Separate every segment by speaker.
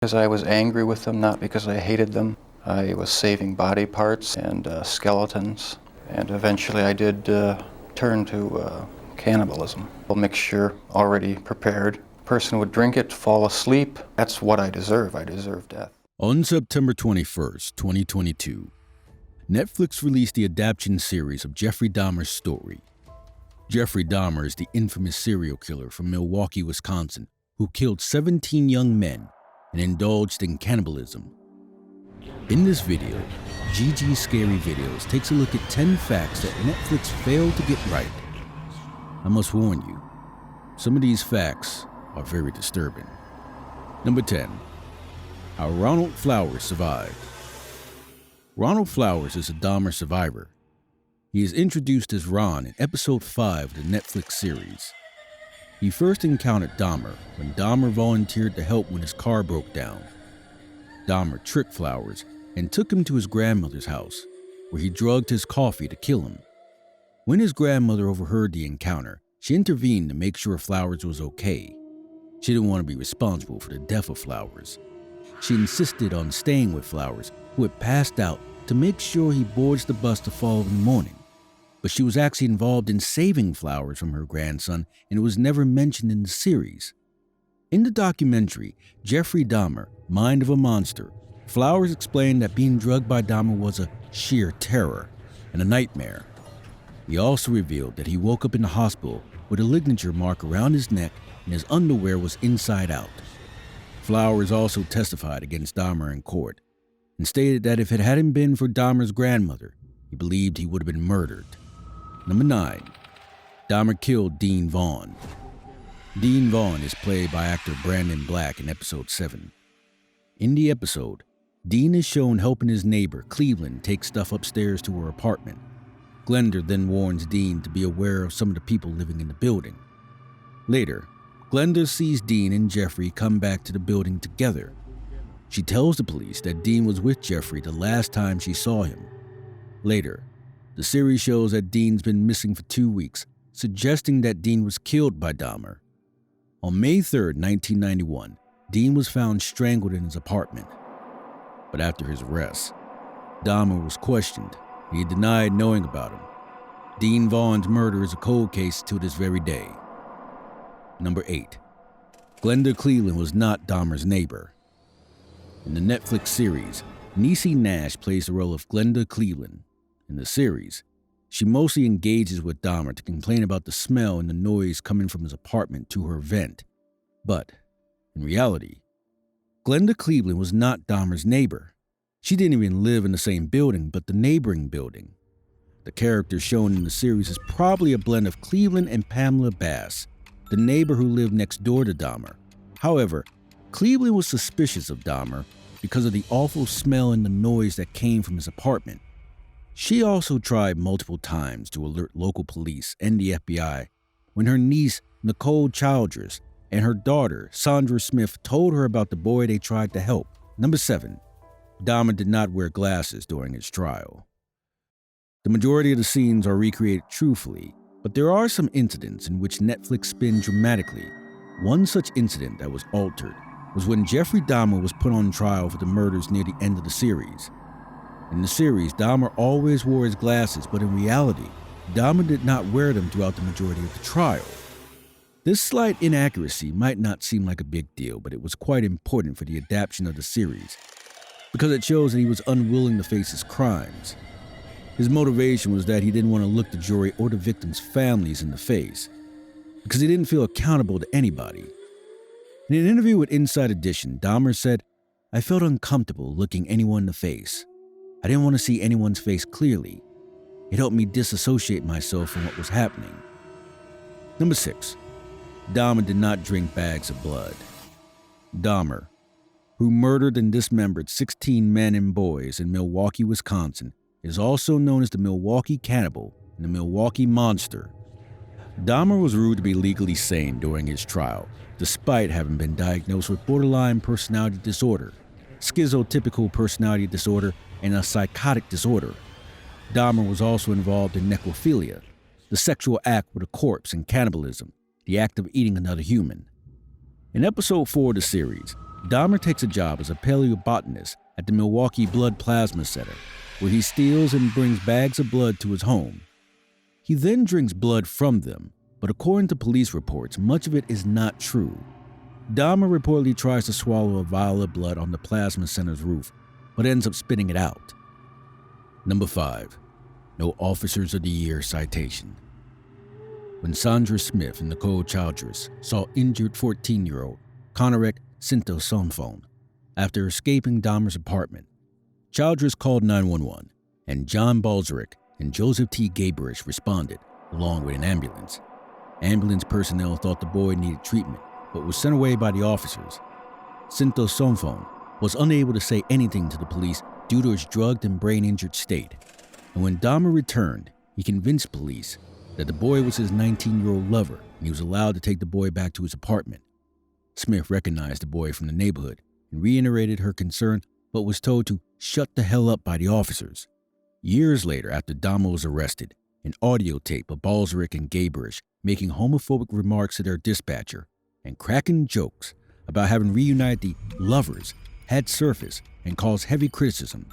Speaker 1: Because I was angry with them, not because I hated them. I was saving body parts and skeletons, and eventually I did turn to cannibalism. A mixture already prepared. Person would drink it, fall asleep. That's what I deserve. I deserve death.
Speaker 2: On September 21st, 2022, Netflix released the adaptation series of Jeffrey Dahmer Story. Jeffrey Dahmer is the infamous serial killer from Milwaukee, Wisconsin, who killed 17 young men and indulged in cannibalism. In this video, GG Scary Videos takes a look at 10 facts that Netflix failed to get right. I must warn you, some of these facts are very disturbing. Number 10. How Ronald Flowers survived. Ronald Flowers is a Dahmer survivor. He is introduced as Ron in episode 5 of the Netflix series. He first encountered Dahmer when Dahmer volunteered to help when his car broke down. Dahmer tricked Flowers and took him to his grandmother's house, where he drugged his coffee to kill him. When his grandmother overheard the encounter, she intervened to make sure Flowers was okay. She didn't want to be responsible for the death of Flowers. She insisted on staying with Flowers, who had passed out, to make sure he boards the bus the following morning. But she was actually involved in saving Flowers from her grandson, and it was never mentioned in the series. In the documentary, Jeffrey Dahmer, Mind of a Monster, Flowers explained that being drugged by Dahmer was a sheer terror and a nightmare. He also revealed that he woke up in the hospital with a ligature mark around his neck and his underwear was inside out. Flowers also testified against Dahmer in court and stated that if it hadn't been for Dahmer's grandmother, he believed he would have been murdered. Number 9. Dahmer killed Dean Vaughn. Dean Vaughn is played by actor Brandon Black in episode 7. In the episode, Dean is shown helping his neighbor, Cleveland, take stuff upstairs to her apartment. Glenda then warns Dean to be aware of some of the people living in the building. Later, Glenda sees Dean and Jeffrey come back to the building together. She tells the police that Dean was with Jeffrey the last time she saw him. Later, the series shows that Dean's been missing for 2 weeks, suggesting that Dean was killed by Dahmer. On May 3, 1991, Dean was found strangled in his apartment. But after his arrest, Dahmer was questioned, and he denied knowing about him. Dean Vaughn's murder is a cold case to this very day. Number 8. Glenda Cleveland was not Dahmer's neighbor. In the Netflix series, Niecy Nash plays the role of Glenda Cleveland. In the series, she mostly engages with Dahmer to complain about the smell and the noise coming from his apartment to her vent. But, in reality, Glenda Cleveland was not Dahmer's neighbor. She didn't even live in the same building, but the neighboring building. The character shown in the series is probably a blend of Cleveland and Pamela Bass, the neighbor who lived next door to Dahmer. However, Cleveland was suspicious of Dahmer because of the awful smell and the noise that came from his apartment. She also tried multiple times to alert local police and the FBI when her niece, Nicole Childress, and her daughter, Sandra Smith, told her about the boy they tried to help. Number 7. Dahmer did not wear glasses during his trial. The majority of the scenes are recreated truthfully, but there are some incidents in which Netflix spin dramatically. One such incident that was altered was when Jeffrey Dahmer was put on trial for the murders near the end of the series. In the series, Dahmer always wore his glasses, but in reality, Dahmer did not wear them throughout the majority of the trial. This slight inaccuracy might not seem like a big deal, but it was quite important for the adaptation of the series, because it shows that he was unwilling to face his crimes. His motivation was that he didn't want to look the jury or the victims' families in the face, because he didn't feel accountable to anybody. In an interview with Inside Edition, Dahmer said, "I felt uncomfortable looking anyone in the face. I didn't want to see anyone's face clearly. It helped me disassociate myself from what was happening." Number 6. Dahmer did not drink bags of blood. Dahmer, who murdered and dismembered 16 men and boys in Milwaukee, Wisconsin, is also known as the Milwaukee Cannibal and the Milwaukee Monster. Dahmer was ruled to be legally sane during his trial, despite having been diagnosed with borderline personality disorder, schizotypical personality disorder, and a psychotic disorder. Dahmer was also involved in necrophilia, the sexual act with a corpse, and cannibalism, the act of eating another human. In episode 4 of the series, Dahmer takes a job as a paleobotanist at the Milwaukee Blood Plasma Center, where he steals and brings bags of blood to his home. He then drinks blood from them, but according to police reports, much of it is not true. Dahmer reportedly tries to swallow a vial of blood on the plasma center's roof, but ends up spitting it out. Number 5. No Officers of the Year citation. When Sandra Smith and Nicole Childress saw injured 14-year-old Conrad Sinto-Somphone after escaping Dahmer's apartment, Childress called 911, and John Balzeric and Joseph T. Gabrich responded, along with an ambulance. Ambulance personnel thought the boy needed treatment, but was sent away by the officers. Sinto-Somphone was unable to say anything to the police due to his drugged and brain-injured state, and when Dahmer returned, he convinced police that the boy was his 19-year-old lover and he was allowed to take the boy back to his apartment. Smith recognized the boy from the neighborhood and reiterated her concern, but was told to shut the hell up by the officers. Years later, after Dahmer was arrested, an audio tape of Balzeric and Gabrich making homophobic remarks to their dispatcher and cracking jokes about having reunited the lovers had surfaced and caused heavy criticism.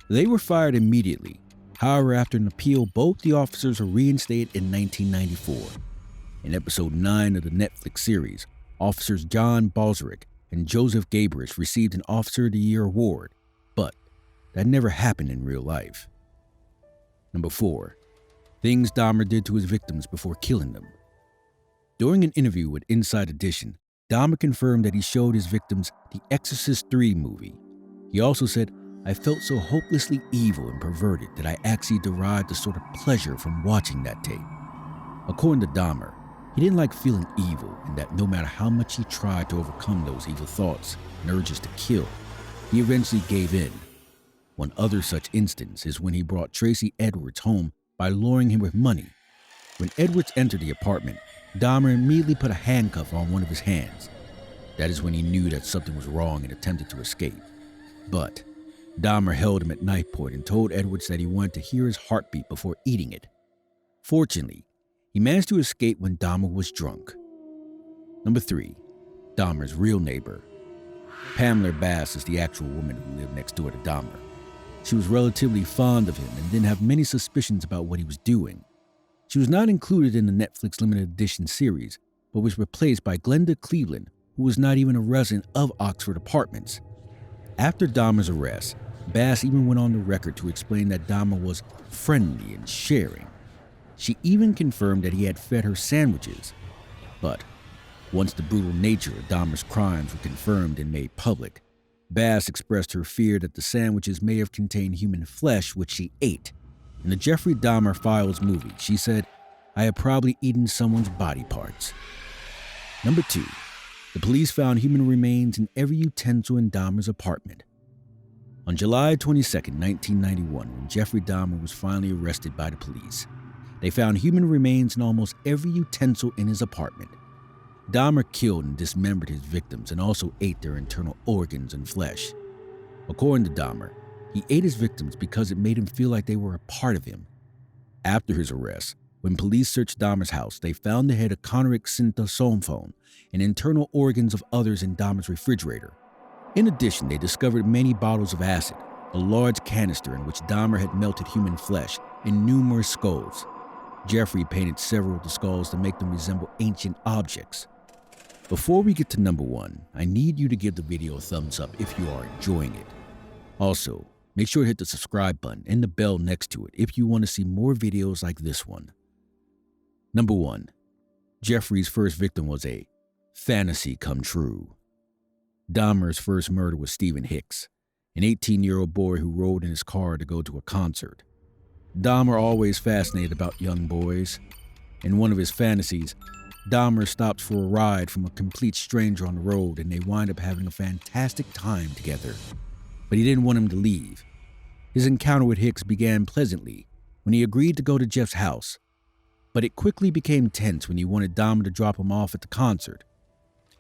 Speaker 2: They were fired immediately. However, after an appeal, both the officers were reinstated in 1994. In episode 9 of the Netflix series, officers John Balzeric and Joseph Gabrich received an Officer of the Year award, but that never happened in real life. Number 4. Things Dahmer did to his victims before killing them. During an interview with Inside Edition, Dahmer confirmed that he showed his victims the Exorcist 3 movie. He also said, "I felt so hopelessly evil and perverted that I actually derived a sort of pleasure from watching that tape." According to Dahmer, he didn't like feeling evil, and that no matter how much he tried to overcome those evil thoughts and urges to kill, he eventually gave in. One other such instance is when he brought Tracy Edwards home by luring him with money. When Edwards entered the apartment, Dahmer immediately put a handcuff on one of his hands. That is when he knew that something was wrong and attempted to escape. But Dahmer held him at knife point and told Edwards that he wanted to hear his heartbeat before eating it. Fortunately, he managed to escape when Dahmer was drunk. Number 3. Dahmer's real neighbor. Pamela Bass is the actual woman who lived next door to Dahmer. She was relatively fond of him and didn't have many suspicions about what he was doing. She was not included in the Netflix limited edition series, but was replaced by Glenda Cleveland, who was not even a resident of Oxford Apartments. After Dahmer's arrest, Bass even went on the record to explain that Dahmer was friendly and sharing. She even confirmed that he had fed her sandwiches. But once the brutal nature of Dahmer's crimes were confirmed and made public, Bass expressed her fear that the sandwiches may have contained human flesh, which she ate. In the Jeffrey Dahmer Files movie, she said, "I have probably eaten someone's body parts." Number 2. The police found human remains in every utensil in Dahmer's apartment. On July 22, 1991, when Jeffrey Dahmer was finally arrested by the police, they found human remains in almost every utensil in his apartment. Dahmer killed and dismembered his victims and also ate their internal organs and flesh. According to Dahmer, he ate his victims because it made him feel like they were a part of him. After his arrest, when police searched Dahmer's house, they found the head of Conrad Sinto-Somphone and internal organs of others in Dahmer's refrigerator. In addition, they discovered many bottles of acid, a large canister in which Dahmer had melted human flesh, and numerous skulls. Jeffrey painted several of the skulls to make them resemble ancient objects. Before we get to number 1, I need you to give the video a thumbs up if you are enjoying it. Also, make sure to hit the subscribe button and the bell next to it if you want to see more videos like this one. Number 1. Jeffrey's first victim was a fantasy come true. Dahmer's first murder was Stephen Hicks, an 18-year-old boy who rode in his car to go to a concert. Dahmer always fascinated about young boys. In one of his fantasies, Dahmer stops for a ride from a complete stranger on the road and they wind up having a fantastic time together. But he didn't want him to leave. His encounter with Hicks began pleasantly when he agreed to go to Jeff's house, but it quickly became tense when he wanted Dahmer to drop him off at the concert.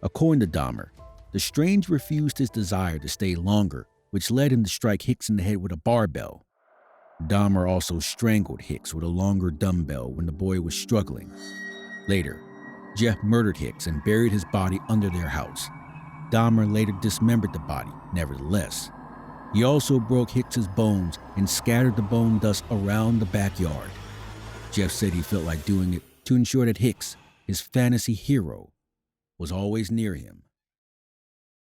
Speaker 2: According to Dahmer, the stranger refused his desire to stay longer, which led him to strike Hicks in the head with a barbell. Dahmer also strangled Hicks with a longer dumbbell when the boy was struggling. Later, Jeff murdered Hicks and buried his body under their house. Dahmer later dismembered the body, nevertheless. He also broke Hicks's bones and scattered the bone dust around the backyard. Jeff said he felt like doing it to ensure that Hicks, his fantasy hero, was always near him.